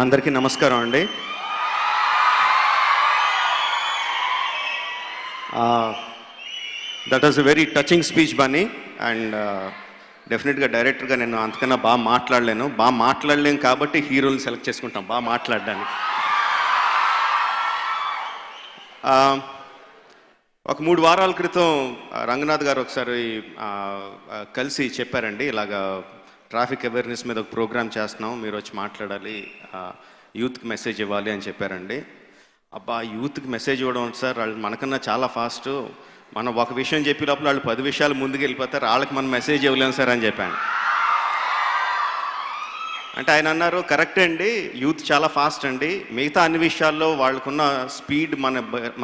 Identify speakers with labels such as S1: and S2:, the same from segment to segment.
S1: అందరికీ నమస్కారం అండి. That was a very touching speech Bunny. And డెఫినెట్గా డైరెక్టర్గా నేను అంతకన్నా బాగా మాట్లాడలేను కాబట్టి హీరోని సెలెక్ట్ చేసుకుంటాం బాగా మాట్లాడడానికి. ఒక 3 వారాల క్రితం రంగనాథ్ గారు ఒకసారి కలిసి చెప్పారండి, ఇలాగా ట్రాఫిక్ అవేర్నెస్ మీద ఒక ప్రోగ్రామ్ చేస్తున్నాం, మీరు వచ్చి మాట్లాడాలి, యూత్కి మెసేజ్ ఇవ్వాలి అని చెప్పారండి. అబ్బా, యూత్కి మెసేజ్ ఇవ్వడం సార్, వాళ్ళు మనకన్నా చాలా ఫాస్ట్, మనం ఒక విషయం చెప్పే లోపల వాళ్ళు 10 విషయాలు ముందుకు వెళ్ళిపోతారు, వాళ్ళకి మనం మెసేజ్ ఇవ్వలేము సార్ అని చెప్పాను. అంటే ఆయన అన్నారు, కరెక్టే అండి, యూత్ చాలా ఫాస్ట్ అండి, మిగతా అన్ని విషయాల్లో వాళ్ళకున్న స్పీడ్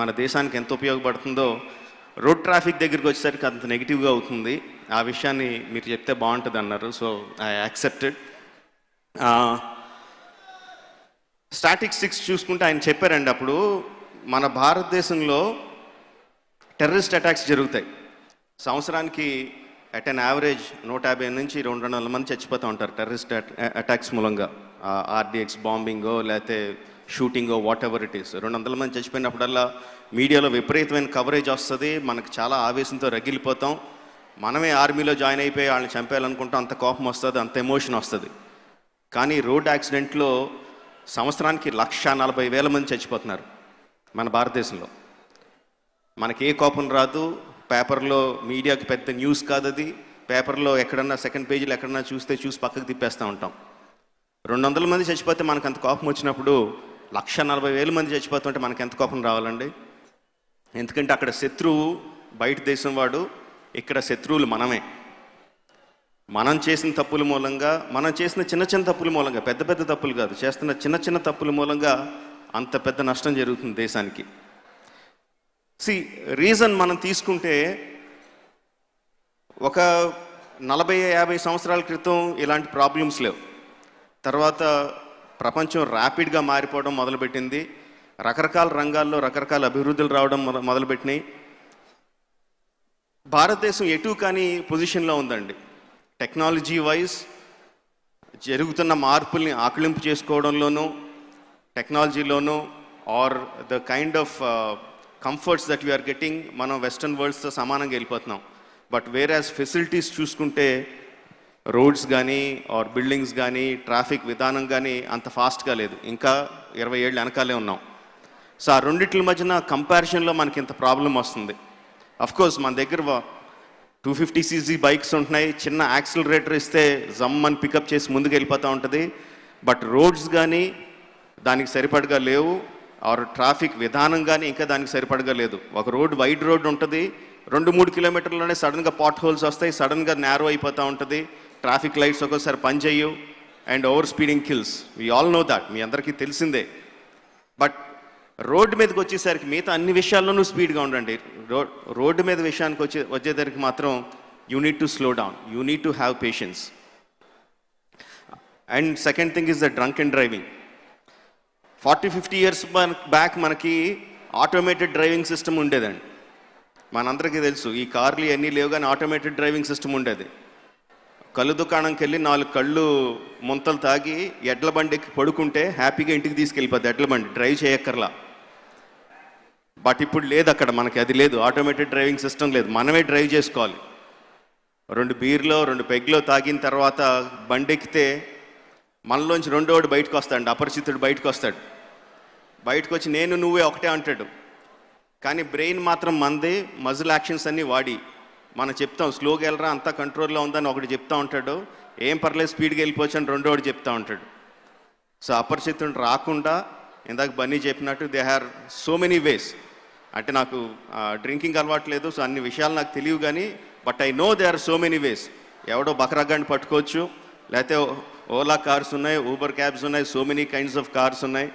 S1: మన దేశానికి ఎంత ఉపయోగపడుతుందో రోడ్ ట్రాఫిక్ దగ్గరికి వచ్చేసరికి అంత నెగిటివ్గా అవుతుంది, ఆ విషయాన్ని మీరు చెప్తే బాగుంటుంది అన్నారు. So I accepted. స్టాటిస్టిక్స్ చూసుకుంటే ఆయన చెప్పారండి, అప్పుడు మన భారతదేశంలో టెర్రరిస్ట్ అటాక్స్ జరుగుతాయి, సంవత్సరానికి అట్ అన్ యావరేజ్ 150 నుంచి 200 మంది చచ్చిపోతూ ఉంటారు టెర్రరిస్ట్ అటాక్స్ మూలంగా. ఆర్డిఎక్స్ బాంబింగో లేకపోతే షూటింగో వాట్ ఎవర్ ఇట్ ఈస్. 200 మంది చచ్చిపోయినప్పుడల్లా మీడియాలో విపరీతమైన కవరేజ్ వస్తుంది, మనకు చాలా ఆవేశంతో రగిలిపోతాం, మనమే ఆర్మీలో జాయిన్ అయిపోయి వాళ్ళని చంపేయాలనుకుంటాం, అంత కోపం వస్తుంది, అంత ఎమోషన్ వస్తుంది. కానీ రోడ్ యాక్సిడెంట్లో సంవత్సరానికి 140,000 మంది చచ్చిపోతున్నారు మన భారతదేశంలో. మనకి ఏ కోపం రాదు, పేపర్లో మీడియాకి పెద్ద న్యూస్ కాదు అది, పేపర్లో ఎక్కడన్నా సెకండ్ పేజీలో ఎక్కడన్నా చూసి పక్కకు తిప్పేస్తూ ఉంటాం. 200 మంది చచ్చిపోతే మనకు అంత కోపం వచ్చినప్పుడు 140,000 మంది చచ్చిపోతుంటే మనకి ఎంత కోపం రావాలండి? ఎందుకంటే అక్కడ శత్రువు బయట దేశం వాడు, ఇక్కడ శత్రువులు మనమే. మనం చేసిన తప్పుల మూలంగా, మనం చేసిన చిన్న తప్పుల మూలంగా, పెద్ద తప్పులు కాదు, చేస్తున్న చిన్న తప్పుల మూలంగా అంత పెద్ద నష్టం జరుగుతుంది దేశానికి. రీజన్ మనం తీసుకుంటే ఒక 40-50 సంవత్సరాల క్రితం ఇలాంటి ప్రాబ్లమ్స్ లేవు. తర్వాత ప్రపంచం ర్యాపిడ్గా మారిపోవడం మొదలుపెట్టింది, రకరకాల రంగాల్లో రకరకాల అభివృద్ధులు రావడం మొదలుపెట్టినాయి. భారతదేశం ఎటు కానీ పొజిషన్లో ఉందండి. టెక్నాలజీ వైజ్ జరుగుతున్న మార్పుల్ని ఆకలింపు చేసుకోవడంలోనూ, టెక్నాలజీలోనూ, are the kind of comforts that we are getting, మనం వెస్టర్న్ వరల్డ్స్తో సమానంగా వెళ్ళిపోతున్నాం. బట్ వేరాజ్ ఫెసిలిటీస్ చూసుకుంటే రోడ్స్ కానీ ఆర్ బిల్డింగ్స్ కానీ ట్రాఫిక్ విధానం కానీ అంత ఫాస్ట్గా లేదు, ఇంకా 20 ఏళ్ళు వెనకాలే ఉన్నాం. సో ఆ రెండిట్ల మధ్యన కంపారిజన్లో మనకి ఇంత ప్రాబ్లం వస్తుంది. అఫ్కోర్స్ మన దగ్గర 250cc బైక్స్ ఉంటున్నాయి, చిన్న యాక్సిలరేటర్ ఇస్తే జమ్మని పికప్ చేసి ముందుకు వెళ్ళిపోతూ ఉంటుంది. బట్ రోడ్స్ కానీ దానికి సరిపడగా లేవు, ఆర్ ట్రాఫిక్ విధానం కానీ ఇంకా దానికి సరిపడగా లేదు. ఒక రోడ్ వైడ్ రోడ్ ఉంటుంది, 2-3 కిలోమీటర్లోనే సడన్గా పాట్ హోల్స్ వస్తాయి, సడన్గా నేరో అయిపోతూ ఉంటుంది, ట్రాఫిక్ లైట్స్ ఒక్కోసారి పనిచేయవు, and over speeding kills. We all know that, మీ అందరికీ తెలిసిందే. బట్ రోడ్డు మీదకి వచ్చేసరికి మిగతా అన్ని విషయాల్లోనూ స్పీడ్గా ఉండండి, రోడ్డు మీద విషయానికి వచ్చేసరికి మాత్రం you need to slow down, you need to have patience. And second thing is the drunk and driving. 40-50 years back మనకి ఆటోమేటెడ్ డ్రైవింగ్ సిస్టమ్ ఉండేదండి, మనందరికీ తెలుసు. ఈ కార్లు అన్నీ లేవు కానీ ఆటోమేటెడ్ డ్రైవింగ్ సిస్టమ్ ఉండేది. కళ్ళు దుకాణంకి వెళ్ళి 4 కళ్ళు ముంతలు తాగి ఎడ్ల బండికి పడుకుంటే హ్యాపీగా ఇంటికి తీసుకెళ్ళిపోద్ది ఎడ్ల బండి, డ్రైవ్ చేయక్కర్లా. బట్ ఇప్పుడు లేదు, అక్కడ మనకి అది లేదు, ఆటోమేటెడ్ డ్రైవింగ్ సిస్టమ్ లేదు, మనమే డ్రైవ్ చేసుకోవాలి. 2 బీర్లో 2 పెగ్లో తాగిన తర్వాత బండి ఎక్కితే మనలోంచి రెండోడు బయటకు వస్తాడు, అపరిచితుడు బయటకు వస్తాడు, బయటకు వచ్చి నేను నువ్వే ఒకటే అంటాడు. కానీ బ్రెయిన్ మాత్రం మంది, మజిల్ యాక్షన్స్ అన్నీ వాడి మనం చెప్తాం స్లోగా వెళ్ళరా అంతా కంట్రోల్లో ఉందని ఒకటి చెప్తా ఉంటాడు, ఏం పర్లేదు స్పీడ్గా వెళ్ళిపోవచ్చు అని రెండోడు చెప్తా ఉంటాడు. సో అపరిచితుడు రాకుండా ఇందాక బన్నీ చెప్పినట్టు దే హ్యార్ సో మెనీ వేస్. అంటే నాకు డ్రింకింగ్ అలవాట్లేదు, సో అన్ని విషయాలు నాకు తెలియవు కానీ but I know they are so many ways. ఎవడో బకరగాన్ని పట్టుకోవచ్చు, లేకపోతే ఓలా కార్స్ ఉన్నాయి, ఊబర్ క్యాబ్స్ ఉన్నాయి, so many kinds of cars ఉన్నాయి.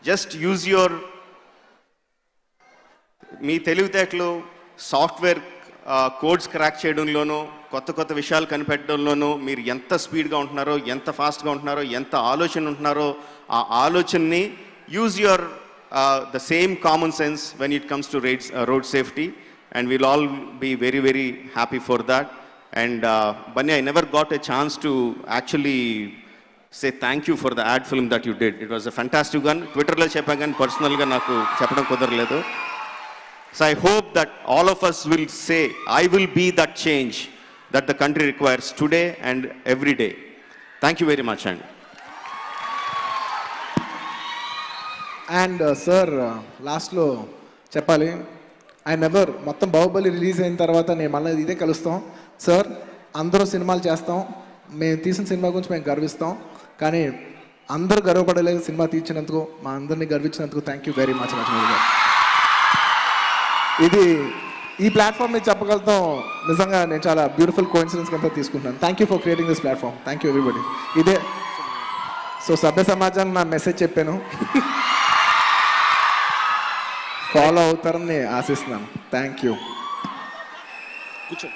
S1: జస్ట్ యూజ్ యువర్ మీ తెలివితేటలు, సాఫ్ట్వేర్ కోడ్స్ క్రాక్ చేయడంలోనూ, కొత్త విషయాలు కనిపెట్టడంలోనూ మీరు ఎంత స్పీడ్గా ఉంటున్నారో, ఎంత ఫాస్ట్గా ఉంటున్నారో, ఎంత ఆలోచన ఉంటున్నారో, ఆ ఆలోచనని use your the same common sense when it comes to road safety, and will all be very happy for that. And Banya, I never got a chance to actually say thank you for the ad film that you did. It was a fantastic one. Twitterలో చెప్పాను కానీ పర్సనల్గా నాకు చెప్పడం కుదరలేదు. So I hope that all of us will say, I will be that change that the country requires today and every day. Thank you very much.
S2: And sir, లాస్ట్లో చెప్పాలి, మొత్తం Baahubali release అయిన తర్వాత నేను మళ్ళీ ఇదే కలుస్తాం సార్. అందరూ సినిమాలు చేస్తాం, మేము తీసిన సినిమా గురించి మేము గర్విస్తాం, కానీ అందరూ గర్వపడలేదు సినిమా తీర్చినందుకు, మా అందరినీ గర్వించినందుకు thank you very much Laxman గారు. ఇది ఈ ప్లాట్ఫామ్ మీద చెప్పగలుగుతాం, నిజంగా నేను చాలా బ్యూటిఫుల్ కోఇన్సిడెన్స్ కింద తీసుకుంటున్నాను. Thank you for creating this platform. Thank you everybody. ఇదే సో సభ్య సమాజాన్ని నా మెసేజ్ చెప్పాను, ఫాలో అవుతారని ఆశిస్తున్నాను. Thank you.
S1: కూర్చో.